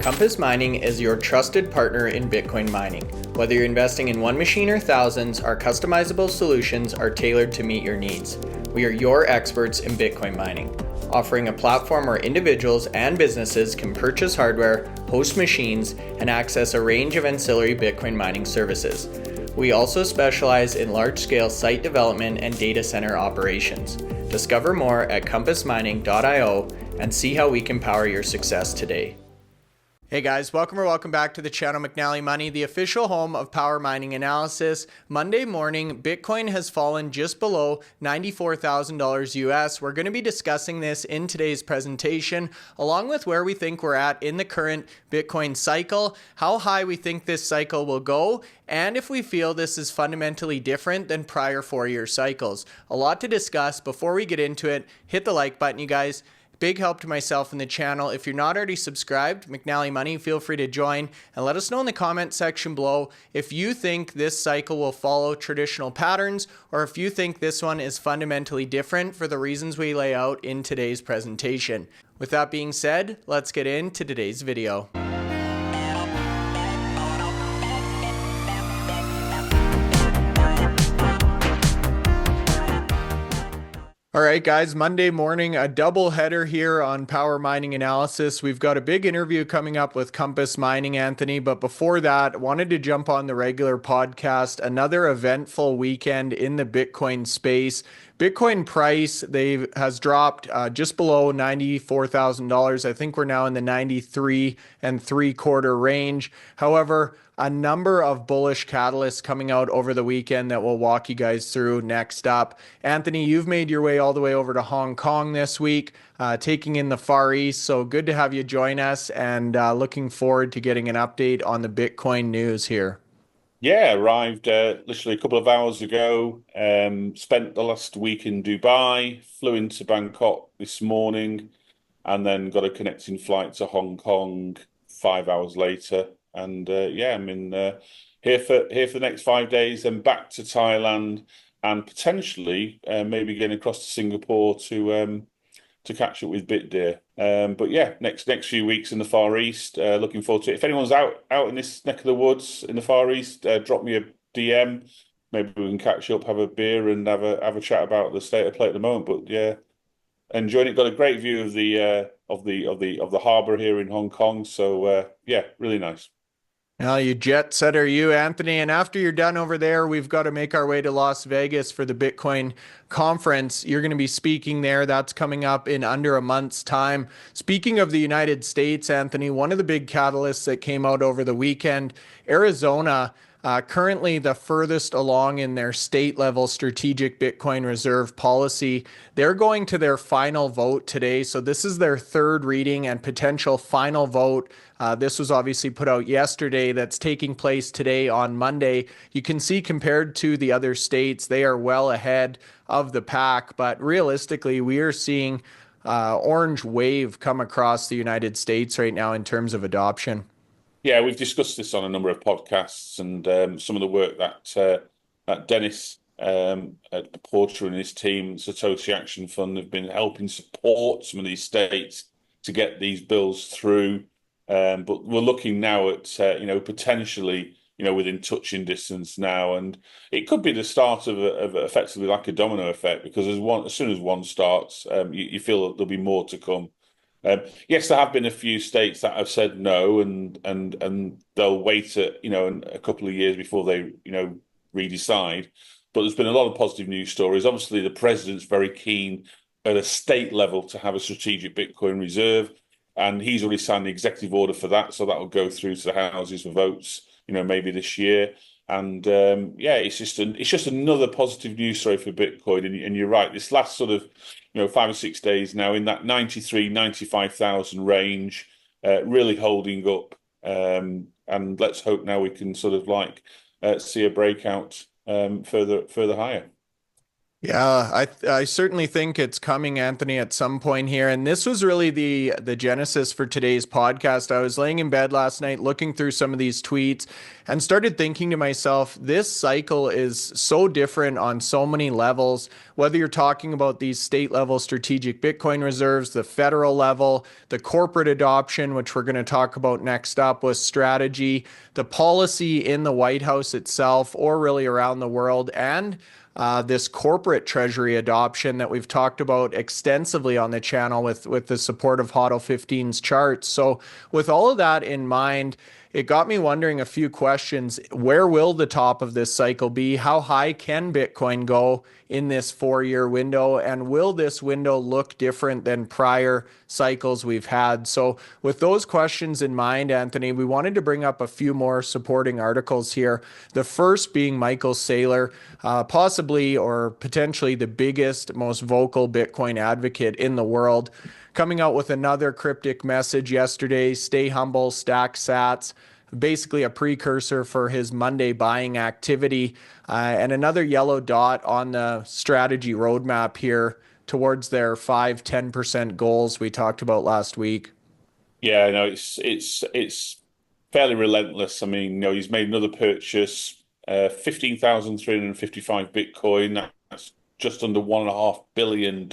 Compass Mining is your trusted partner in Bitcoin mining. Whether you're investing in one machine or thousands, our customizable solutions are tailored to meet your needs. We are your experts in Bitcoin mining, offering a platform where individuals and businesses can purchase hardware, host machines, and access a range of ancillary Bitcoin mining services. We also specialize in large-scale site development and data center operations. Discover more at compassmining.io and see how we can power your success today. Hey guys, welcome back to the channel McNallie Money, the official home of power mining analysis. Monday morning, Bitcoin has fallen just below $94,000 US. We're going to be discussing this in today's presentation, along with where we think we're at in the current Bitcoin cycle, how high we think this cycle will go, and if we feel this is fundamentally different than prior 4-year cycles. A lot to discuss. Before we get into it, hit the like button, you guys. Big help to myself and the channel. If you're not already subscribed, McNallie Money, feel free to join and let us know in the comment section below if you think this cycle will follow traditional patterns or if you think this one is fundamentally different for the reasons we lay out in today's presentation. With that being said, let's get into today's video. All right, guys, Monday morning, a double header here on Power Mining Analysis. We've got a big interview coming up with Compass Mining, Anthony, but before that, wanted to jump on the regular podcast. Another eventful weekend in the Bitcoin space. Bitcoin price has dropped just below $94,000. I think we're now in the 93 and 3/4 range. However, a number of bullish catalysts coming out over the weekend that we'll walk you guys through next up. Anthony, you've made your way all the way over to Hong Kong this week, taking in the Far East. So good to have you join us and looking forward to getting an update on the Bitcoin news here. Yeah, arrived literally a couple of hours ago. Spent the last week in Dubai, flew into Bangkok this morning, and then got a connecting flight to Hong Kong 5 hours later. And yeah, I'm in here for the next 5 days, then back to Thailand, and potentially maybe getting across to Singapore to catch up with Bitdeer. But yeah, next few weeks in the Far East. Looking forward to it. If anyone's out in this neck of the woods in the Far East, drop me a DM. Maybe we can catch up, have a beer, and have a chat about the state of play at the moment. But yeah, enjoying it. Got a great view of the harbour here in Hong Kong. So yeah, really nice. Now, you jet setter, you, Anthony. And after you're done over there, we've got to make our way to Las Vegas for the Bitcoin conference. You're going to be speaking there. That's coming up in under a month's time. Speaking of the United States, Anthony, one of the big catalysts that came out over the weekend, Arizona, currently the furthest along in their state-level strategic Bitcoin reserve policy. They're going to their final vote today. So this is their third reading and potential final vote. This was obviously put out yesterday. That's taking place today on Monday. You can see compared to the other states, they are well ahead of the pack. But realistically, we are seeing orange wave come across the United States right now in terms of adoption. Yeah, we've discussed this on a number of podcasts, and some of the work that Dennis at Porter and his team, Satoshi Action Fund, have been helping support some of these states to get these bills through. But we're looking now at potentially within touching distance now, and it could be the start of effectively like a domino effect, because as soon as one starts, you feel that there'll be more to come. Yes, there have been a few states that have said no, and they'll wait a couple of years before they redecide. But there's been a lot of positive news stories. Obviously, the president's very keen at a state level to have a strategic Bitcoin reserve, and he's already signed the executive order for that, so that will go through to the houses for votes, maybe this year. And yeah, it's just another positive news story for Bitcoin. And you're right, this last sort of 5 or 6 days now in that 95,000 range, really holding up. And let's hope now we can sort of see a breakout further higher. Yeah, I certainly think it's coming, Anthony, at some point here. And this was really the genesis for today's podcast. I was laying in bed last night looking through some of these tweets and started thinking to myself, this cycle is so different on so many levels, whether you're talking about these state level strategic Bitcoin reserves, the federal level, the corporate adoption, which we're going to talk about next up with strategy, the policy in the White House itself, or really around the world, and this corporate treasury adoption that we've talked about extensively on the channel with the support of HODL 15's charts. So with all of that in mind, it got me wondering a few questions. Where will the top of this cycle be? How high can Bitcoin go in this 4-year window? And will this window look different than prior cycles we've had? So with those questions in mind, Anthony, we wanted to bring up a few more supporting articles here. The first being Michael Saylor, possibly or potentially the biggest, most vocal Bitcoin advocate in the world, coming out with another cryptic message yesterday: stay humble, stack sats, basically a precursor for his Monday buying activity, and another yellow dot on the strategy roadmap here towards their 5-10% goals we talked about last week. Yeah, no, it's fairly relentless. I mean, he's made another purchase, 15,355 Bitcoin. That's just under $1.5 billion.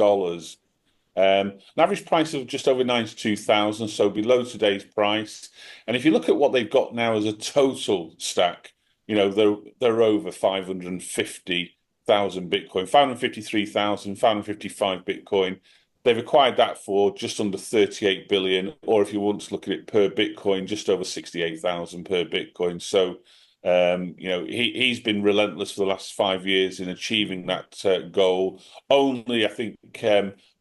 An average price of just over 92,000, so below today's price. And if you look at what they've got now as a total stack, they're over 550,000 Bitcoin, 553,000, 555 Bitcoin. They've acquired that for just under 38 billion, or if you want to look at it per Bitcoin, just over 68,000 per Bitcoin. So, he's been relentless for the last 5 years in achieving that goal. Only, I think,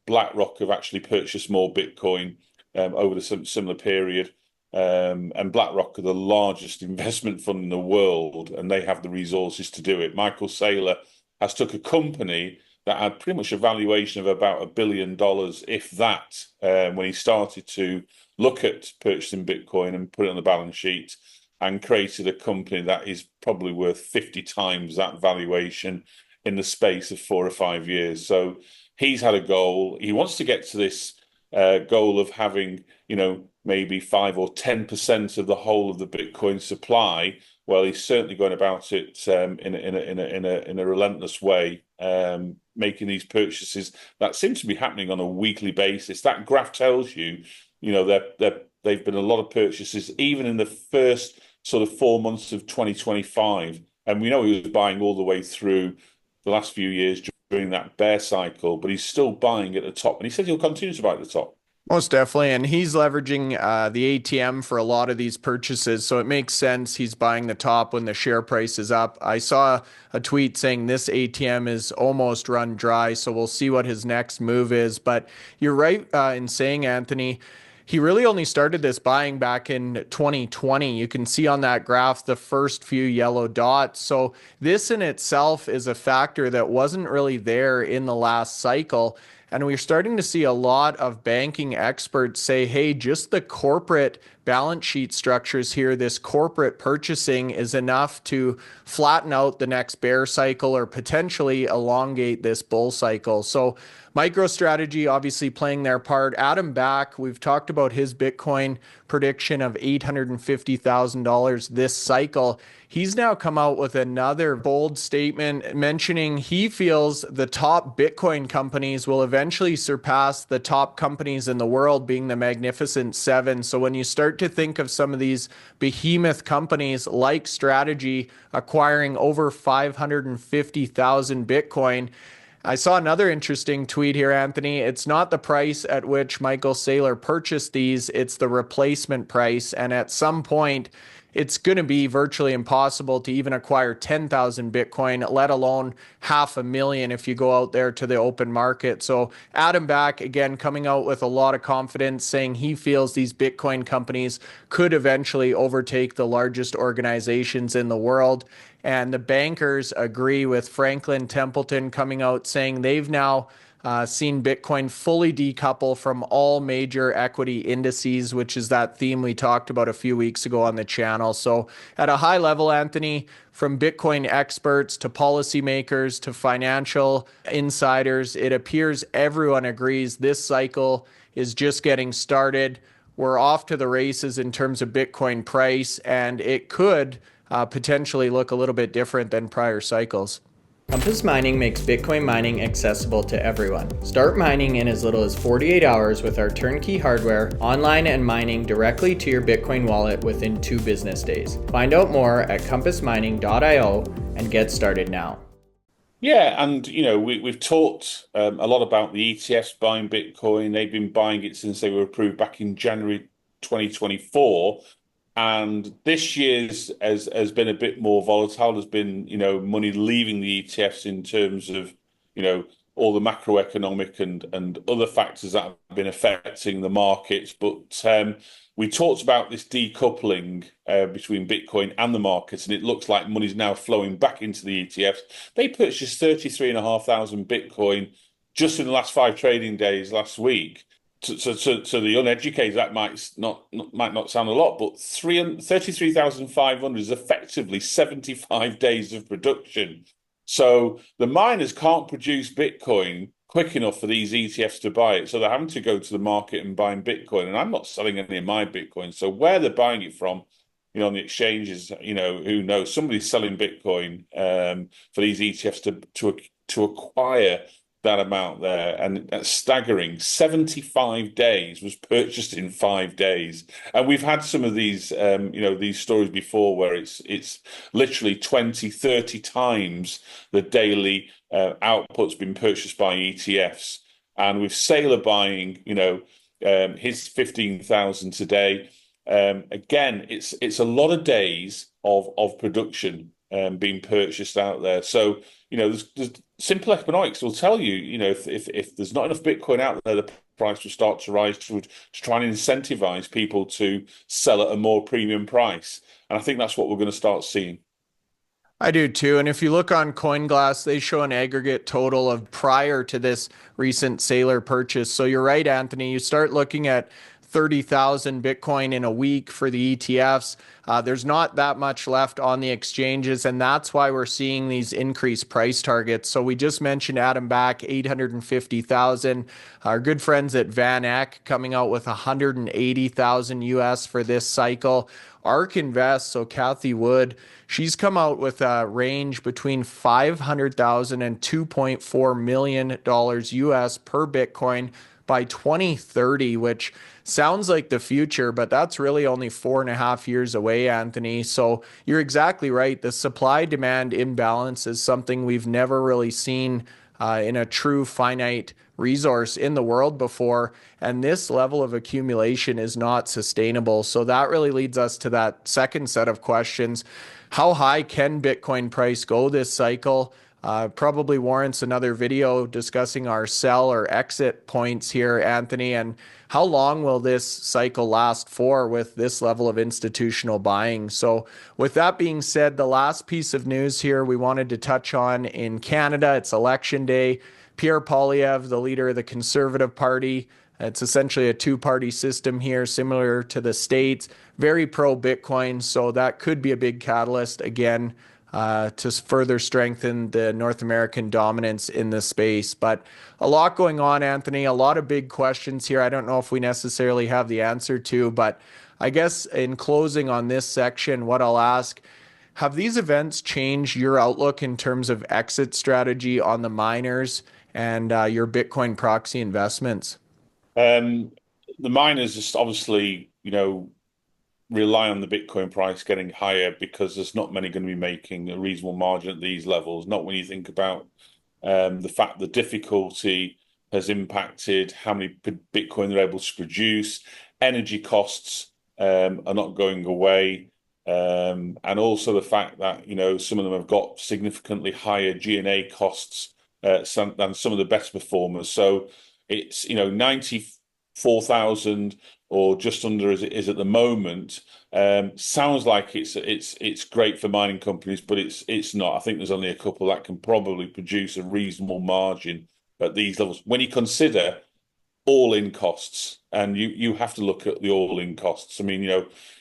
BlackRock have actually purchased more Bitcoin over the similar period. And BlackRock are the largest investment fund in the world, and they have the resources to do it. Michael Saylor has took a company that had pretty much a valuation of about $1 billion, if that, when he started to look at purchasing Bitcoin and put it on the balance sheet, and created a company that is probably worth 50 times that valuation in the space of 4 or 5 years. So he's had a goal. He wants to get to this goal of having, maybe 5 or 10% of the whole of the Bitcoin supply. Well, he's certainly going about it in a relentless way, making these purchases that seem to be happening on a weekly basis. That graph tells you, they've been a lot of purchases, even in the first sort of 4 months of 2025. And we know he was buying all the way through the last few years during that bear cycle, but he's still buying at the top. And he said he'll continue to buy at the top. Most definitely. And he's leveraging the ATM for a lot of these purchases. So it makes sense he's buying the top when the share price is up. I saw a tweet saying this ATM is almost run dry. So we'll see what his next move is. But you're right in saying, Anthony, he really only started this buying back in 2020. You can see on that graph the first few yellow dots. So this in itself is a factor that wasn't really there in the last cycle. And we're starting to see a lot of banking experts say, hey, just the corporate balance sheet structures here, this corporate purchasing is enough to flatten out the next bear cycle or potentially elongate this bull cycle. So MicroStrategy obviously playing their part. Adam Back, we've talked about his Bitcoin prediction of $850,000 this cycle. He's now come out with another bold statement mentioning he feels the top Bitcoin companies will eventually surpass the top companies in the world, being the Magnificent Seven. So when you start to think of some of these behemoth companies like Strategy acquiring over 550,000 Bitcoin, I saw another interesting tweet here, Anthony. It's not the price at which Michael Saylor purchased these, it's the replacement price. And at some point, it's going to be virtually impossible to even acquire 10,000 Bitcoin, let alone 500,000 if you go out there to the open market. So Adam Back, again, coming out with a lot of confidence, saying he feels these Bitcoin companies could eventually overtake the largest organizations in the world. And the bankers agree with Franklin Templeton coming out saying they've now seen Bitcoin fully decouple from all major equity indices, which is that theme we talked about a few weeks ago on the channel. So at a high level, Anthony, from Bitcoin experts to policymakers to financial insiders, it appears everyone agrees this cycle is just getting started. We're off to the races in terms of Bitcoin price, and it could potentially look a little bit different than prior cycles. Compass Mining makes Bitcoin mining accessible to everyone. Start mining in as little as 48 hours with our turnkey hardware, online and mining directly to your Bitcoin wallet within 2 business days. Find out more at compassmining.io and get started now. Yeah, and we've talked a lot about the ETFs buying Bitcoin. They've been buying it since they were approved back in January 2024. And this year's has been a bit more volatile. There's been, money leaving the ETFs in terms of, all the macroeconomic and other factors that have been affecting the markets. But we talked about this decoupling between Bitcoin and the markets, and it looks like money's now flowing back into the ETFs. They purchased 33,500 Bitcoin just in the last 5 trading days last week. To the uneducated, that might not sound a lot, but 33,500 is effectively 75 days of production. So the miners can't produce Bitcoin quick enough for these ETFs to buy it. So they're having to go to the market and buying Bitcoin. And I'm not selling any of my Bitcoin. So where they're buying it from, on the exchanges, who knows? Somebody's selling Bitcoin for these ETFs to acquire that amount there, and that's staggering. 75 days was purchased in 5 days, and we've had some of these these stories before where it's literally 20-30 times the daily output's been purchased by ETFs. And with Saylor buying his 15,000 today, again it's a lot of days of production being purchased out there. So there's simple economics will tell you, if there's not enough Bitcoin out there, the price will start to rise to try and incentivize people to sell at a more premium price. And I think that's what we're going to start seeing. I do too. And if you look on CoinGlass, they show an aggregate total of prior to this recent Saylor purchase. So you're right, Anthony. You start looking at 30,000 Bitcoin in a week for the ETFs. There's not that much left on the exchanges, and that's why we're seeing these increased price targets. So we just mentioned Adam Back, 850,000. Our good friends at Van Eck coming out with 180,000 US for this cycle. ARK Invest, so Kathy Wood, she's come out with a range between $500,000 and $2.4 million US per Bitcoin by 2030, which sounds like the future, but that's really only 4.5 years away, Anthony. So you're exactly right. The supply-demand imbalance is something we've never really seen in a true finite resource in the world before, and this level of accumulation is not sustainable. So that really leads us to that second set of questions. How high can Bitcoin price go this cycle? Probably warrants another video discussing our sell or exit points here, Anthony, and how long will this cycle last for with this level of institutional buying? So with that being said, the last piece of news here we wanted to touch on in Canada, it's election day. Pierre Poilievre, the leader of the Conservative Party, it's essentially a 2-party system here, similar to the States, very pro-Bitcoin, so that could be a big catalyst again to further strengthen the North American dominance in this space. But a lot going on, Anthony, a lot of big questions here. I don't know if we necessarily have the answer to, but I guess in closing on this section, what I'll ask, have these events changed your outlook in terms of exit strategy on the miners and your Bitcoin proxy investments? The miners just obviously, rely on the Bitcoin price getting higher because there's not many going to be making a reasonable margin at these levels. Not when you think about the fact the difficulty has impacted how many Bitcoin they're able to produce. Energy costs are not going away. And also the fact that, some of them have got significantly higher G&A costs than some of the best performers. So it's, 94,000 or just under as it is at the moment. Sounds like it's great for mining companies, but it's not. I think there's only a couple that can probably produce a reasonable margin at these levels. When you consider all-in costs, and you have to look at the all-in costs. I mean,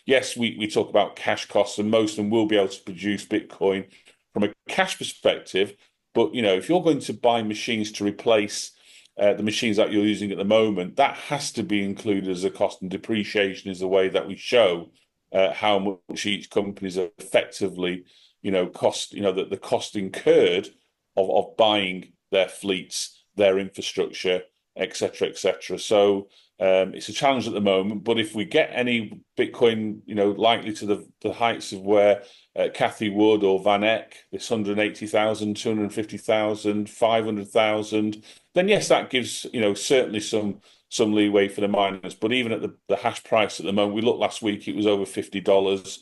yes, we talk about cash costs, and most of them will be able to produce Bitcoin from a cash perspective. But if you're going to buy machines to replace the machines that you're using at the moment, that has to be included as a cost, and depreciation is the way that we show how much each company is effectively, cost, the cost incurred of buying their fleets, their infrastructure, etc., etc. So it's a challenge at the moment. But if we get any Bitcoin, likely to the heights of where Cathie Wood or Van Eck, this 180,000, 250,000, 500,000, then yes, that gives certainly some leeway for the miners. But even at the hash price at the moment, we looked last week, it was over $50.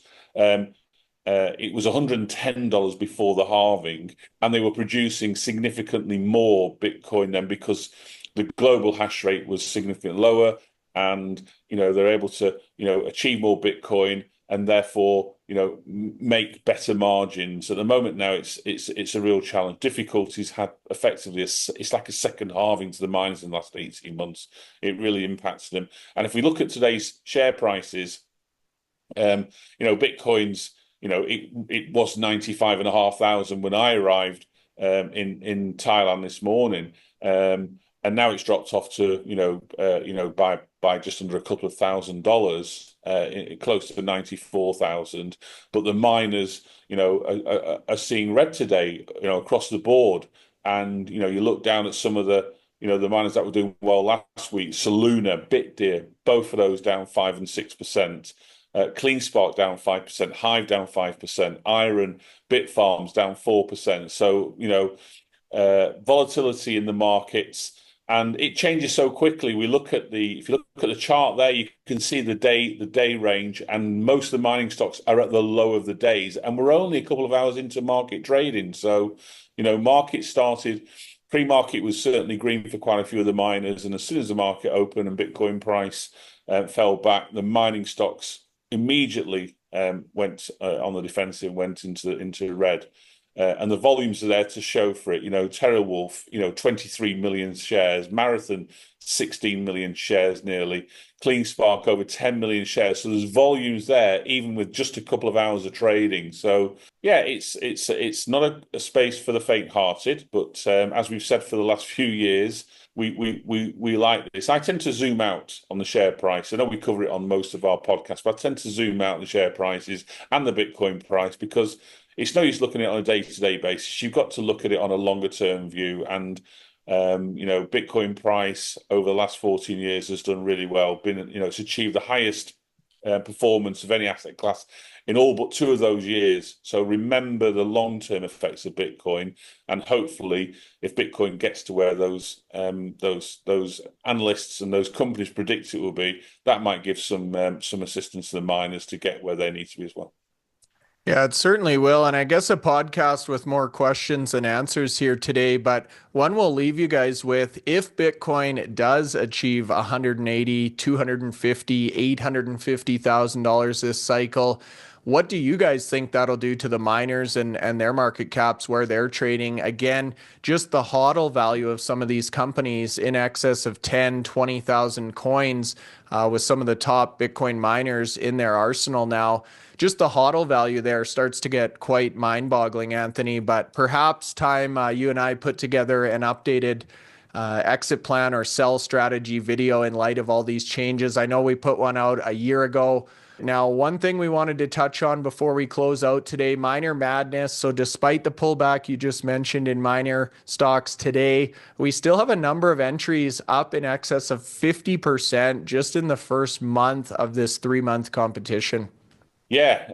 It was $110 before the halving, and they were producing significantly more Bitcoin then, because the global hash rate was significantly lower, and they're able to achieve more Bitcoin, and therefore make better margins. At the moment now, it's a real challenge. Difficulties had effectively it's like a second halving to the miners in the last 18 months. It really impacts them. And if we look at today's share prices, Bitcoin's it was 95,500 when I arrived in Thailand this morning. And now it's dropped off to by just under a couple of $1,000, close to 94,000. But the miners, are seeing red today, across the board. And you look down at some of the the miners that were doing well last week: Soluna, Bitdeer, both of those down 5% and 6%. CleanSpark down 5%, Hive down 5%, IREN, Bitfarms down 4%. So volatility in the markets. And it changes so quickly. If you look at the chart there, you can see the day range, and most of the mining stocks are at the low of the days, and we're only a couple of hours into market trading. So, market started, pre-market was certainly green for quite a few of the miners, and as soon as the market opened and Bitcoin price fell back, the mining stocks immediately went on the defensive, went into red. And the volumes are there to show for it. TeraWulf, 23 million shares, Marathon, 16 million shares nearly, CleanSpark over 10 million shares. So there's volumes there, even with just a couple of hours of trading. So yeah, it's not a space for the faint-hearted, but as we've said for the last few years, we like this. I tend to zoom out on the share price. I know we cover it on most of our podcasts, but I tend to zoom out the share prices and the Bitcoin price, because it's no use looking at it on a day-to-day basis. You've got to look at it on a longer-term view. And Bitcoin price over the last 14 years has done really well. It's achieved the highest performance of any asset class in all but 2 of those years. So remember the long-term effects of Bitcoin, and hopefully, if Bitcoin gets to where those analysts and those companies predict it will be, that might give some assistance to the miners to get where they need to be as well. Yeah, it certainly will. And I guess a podcast with more questions and answers here today, but one we'll leave you guys with: if Bitcoin does achieve 180, 250, $850,000 this cycle, what do you guys think that'll do to the miners and their market caps where they're trading? Again, just the HODL value of some of these companies in excess of 10, 20,000 coins, with some of the top Bitcoin miners in their arsenal now. Just the HODL value there starts to get quite mind-boggling, Anthony. But perhaps time you and I put together an updated exit plan or sell strategy video in light of all these changes. I know we put one out a year ago. Now, one thing we wanted to touch on before we close out today: miner madness. So despite the pullback you just mentioned in miner stocks today, we still have a number of entries up in excess of 50% just in the first month of this 3-month competition. Yeah,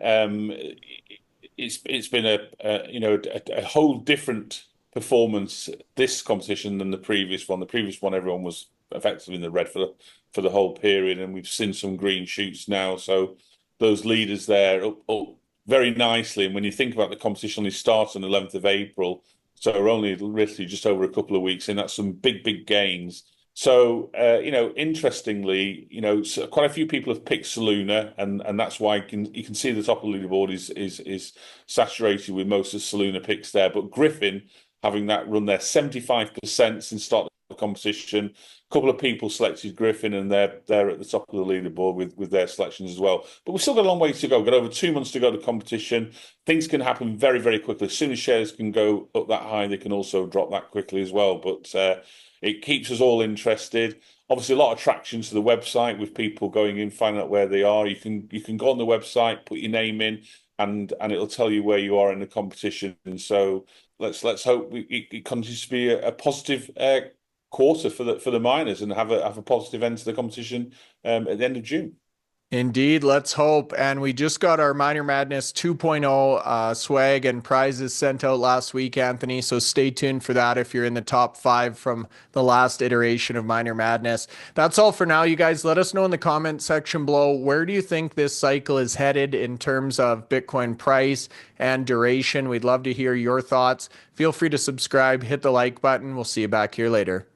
it's been a whole different performance, this competition, than the previous one. The previous one, everyone was effectively in the red for the whole period, and we've seen some green shoots now. So those leaders there up very nicely. And when you think about the competition, only starts on the 11th of April, so we're only literally just over a couple of weeks in. That's some big gains. So, interestingly, so quite a few people have picked Soluna, and that's why you can see the top of the leaderboard is saturated with most of the Soluna picks there. But Gryphon having that run there. 75% since start of the competition. A couple of people selected Gryphon, and they're at the top of the leaderboard with their selections as well. But we've still got a long way to go. We've got over 2 months to go to competition. Things can happen very, very quickly. As soon as shares can go up that high, they can also drop that quickly as well. But it keeps us all interested. Obviously, a lot of traction to the website with people going in, finding out where they are. You can go on the website, put your name in, and it'll tell you where you are in the competition. And so let's hope it continues to be a positive quarter for the miners and have a positive end to the competition at the end of June. Indeed, let's hope. And we just got our Miner Madness 2.0 swag and prizes sent out last week, Anthony. So stay tuned for that if you're in the top 5 from the last iteration of Miner Madness. That's all for now, you guys. Let us know in the comment section below, where do you think this cycle is headed in terms of Bitcoin price and duration? We'd love to hear your thoughts. Feel free to subscribe, hit the like button. We'll see you back here later.